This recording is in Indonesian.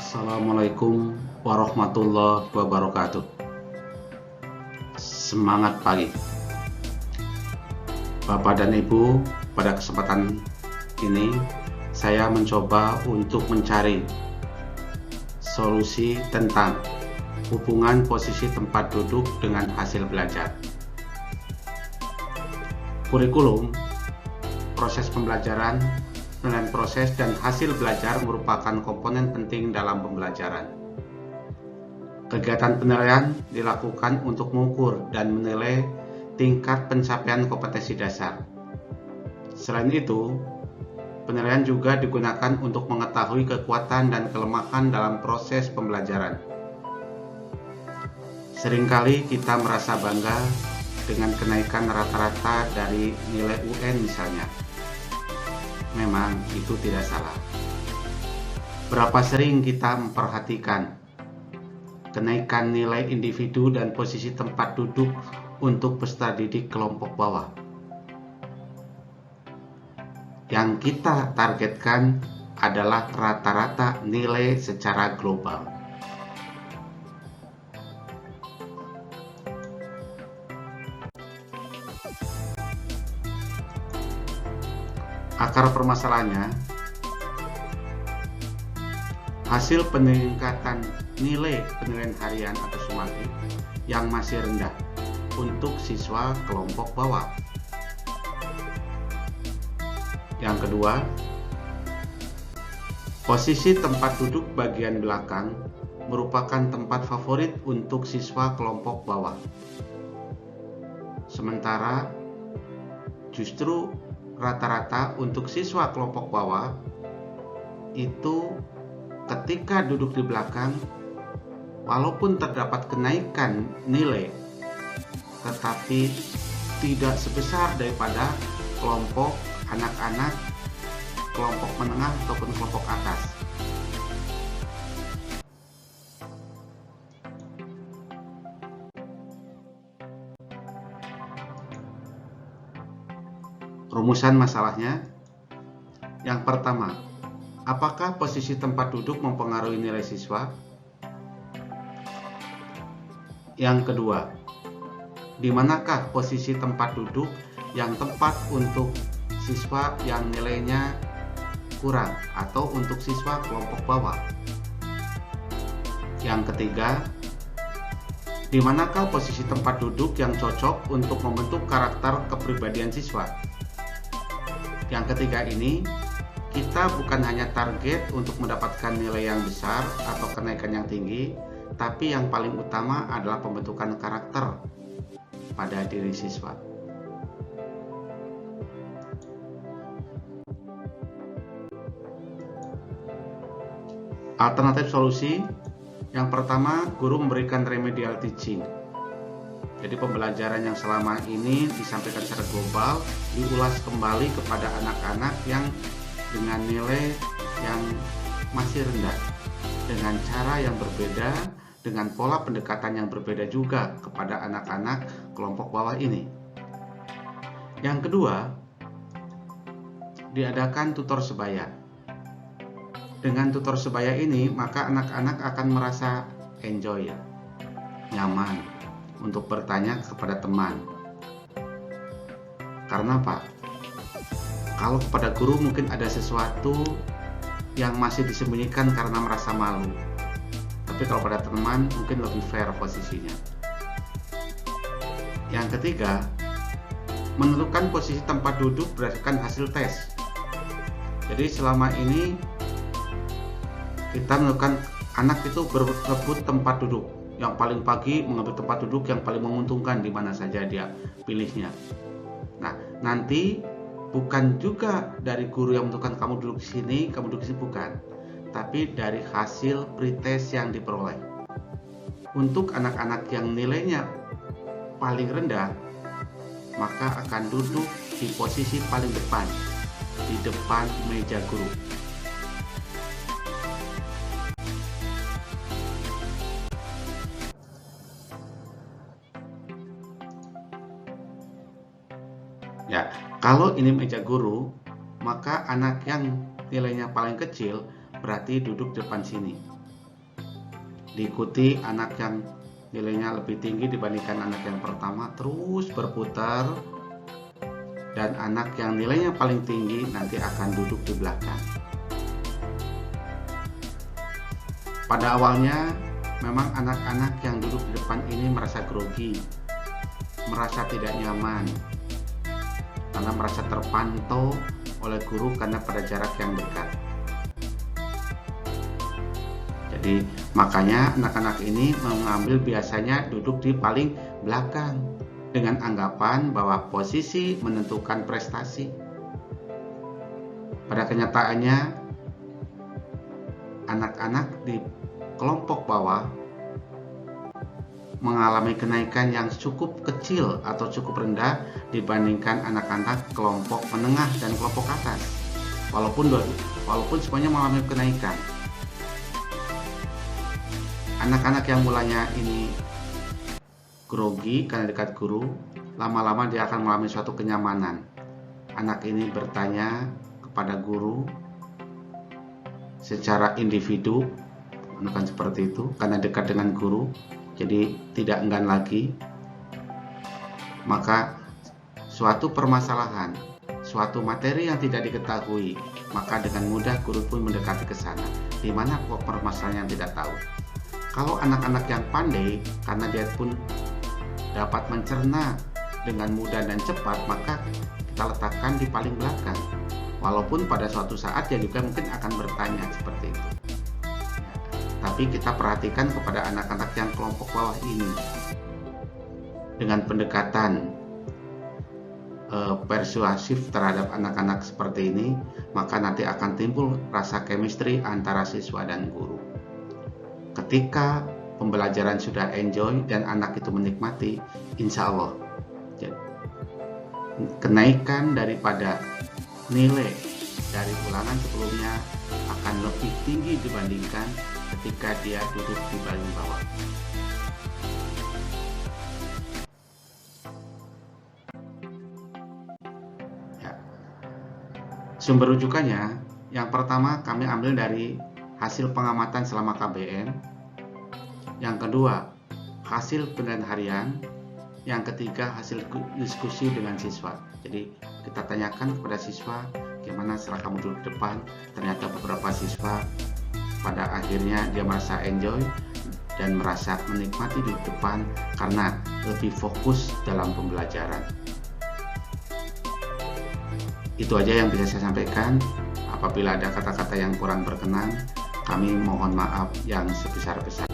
Assalamualaikum warahmatullahi wabarakatuh. Semangat pagi Bapak dan Ibu. Pada kesempatan ini saya mencoba untuk mencari solusi tentang hubungan posisi tempat duduk dengan hasil belajar. Kurikulum, proses pembelajaran, penilaian proses dan hasil belajar merupakan komponen penting dalam pembelajaran. Kegiatan penilaian dilakukan untuk mengukur dan menilai tingkat pencapaian kompetensi dasar. Selain itu, penilaian juga digunakan untuk mengetahui kekuatan dan kelemahan dalam proses pembelajaran. Seringkali kita merasa bangga dengan kenaikan rata-rata dari nilai UN misalnya. Memang itu tidak salah. Berapa sering kita memperhatikan kenaikan nilai individu dan posisi tempat duduk untuk peserta didik kelompok bawah? Yang kita targetkan adalah rata-rata nilai secara global. Akar permasalahannya, hasil peningkatan nilai penilaian harian atau sumatif yang masih rendah untuk siswa kelompok bawah. Yang kedua, posisi tempat duduk bagian belakang merupakan tempat favorit untuk siswa kelompok bawah. Sementara justru rata-rata untuk siswa kelompok bawah itu ketika duduk di belakang, walaupun terdapat kenaikan nilai, tetapi tidak sebesar daripada kelompok anak-anak, kelompok menengah ataupun kelompok atas. Rumusan masalahnya, yang pertama, apakah posisi tempat duduk mempengaruhi nilai siswa? Yang kedua, di manakah posisi tempat duduk yang tepat untuk siswa yang nilainya kurang atau untuk siswa kelompok bawah? Yang ketiga, di manakah posisi tempat duduk yang cocok untuk membentuk karakter kepribadian siswa? Yang ketiga ini, kita bukan hanya target untuk mendapatkan nilai yang besar atau kenaikan yang tinggi, tapi yang paling utama adalah pembentukan karakter pada diri siswa. Alternatif solusi, yang pertama, guru memberikan remedial teaching. Jadi pembelajaran yang selama ini disampaikan secara global diulas kembali kepada anak-anak yang dengan nilai yang masih rendah, dengan cara yang berbeda, dengan pola pendekatan yang berbeda juga kepada anak-anak kelompok bawah ini. Yang kedua, diadakan tutor sebaya. Dengan tutor sebaya ini, maka anak-anak akan merasa enjoy, nyaman untuk bertanya kepada teman. Karena apa? Kalau kepada guru mungkin ada sesuatu yang masih disembunyikan karena merasa malu. Tapi kalau pada teman mungkin lebih fair posisinya. Yang ketiga, menentukan posisi tempat duduk berdasarkan hasil tes. Jadi selama ini kita menentukan anak itu berebut tempat duduk. Yang paling pagi mengambil tempat duduk yang paling menguntungkan di mana saja dia pilihnya. Nah, nanti bukan juga dari guru yang menentukan kamu duduk di sini, kamu duduk di sini, bukan. Tapi dari hasil pretest yang diperoleh. Untuk anak-anak yang nilainya paling rendah, maka akan duduk di posisi paling depan, di depan meja guru. Ya, kalau ini meja guru, maka anak yang nilainya paling kecil berarti duduk depan sini. diikuti anak yang nilainya lebih tinggi dibandingkan anak yang pertama, terus berputar, dan anak yang nilainya paling tinggi nanti akan duduk di belakang. Pada awalnya memang anak-anak yang duduk di depan ini merasa grogi, merasa tidak nyaman, karena merasa terpantau oleh guru karena pada jarak yang dekat. Jadi makanya anak-anak ini mengambil biasanya duduk di paling belakang dengan anggapan bahwa posisi menentukan prestasi. Pada kenyataannya anak-anak di kelompok bawah mengalami kenaikan yang cukup kecil atau cukup rendah dibandingkan anak-anak kelompok menengah dan kelompok atas. Walaupun semuanya mengalami kenaikan. Anak-anak yang mulanya ini grogi karena dekat guru, lama-lama dia akan mengalami suatu kenyamanan. Anak ini bertanya kepada guru secara individu, bukan seperti itu, karena dekat dengan guru, jadi tidak enggan lagi. Maka suatu permasalahan, suatu materi yang tidak diketahui, maka dengan mudah guru pun mendekati ke sana. Di mana permasalahan yang tidak tahu? Kalau anak-anak yang pandai, karena dia pun dapat mencerna dengan mudah dan cepat, maka kita letakkan di paling belakang. Walaupun pada suatu saat dia juga mungkin akan bertanya seperti itu. Tapi kita perhatikan kepada anak-anak yang kelompok bawah ini. Dengan pendekatan persuasif terhadap anak-anak seperti ini, maka nanti akan timbul rasa chemistry antara siswa dan guru. Ketika pembelajaran sudah enjoy dan anak itu menikmati, insya Allah kenaikan daripada nilai dari ulangan sebelumnya akan lebih tinggi dibandingkan ketika dia duduk di paling bawah. Ya. Sumber rujukannya, yang pertama kami ambil dari hasil pengamatan selama KBM, yang kedua hasil penilaian harian, yang ketiga hasil diskusi dengan siswa. Jadi kita tanyakan kepada siswa, gimana setelah kamu duduk depan. Ternyata beberapa siswa pada akhirnya dia merasa enjoy dan merasa menikmati di depan karena lebih fokus dalam pembelajaran. Itu aja yang bisa saya sampaikan. Apabila ada kata-kata yang kurang berkenan, kami mohon maaf yang sebesar-besarnya.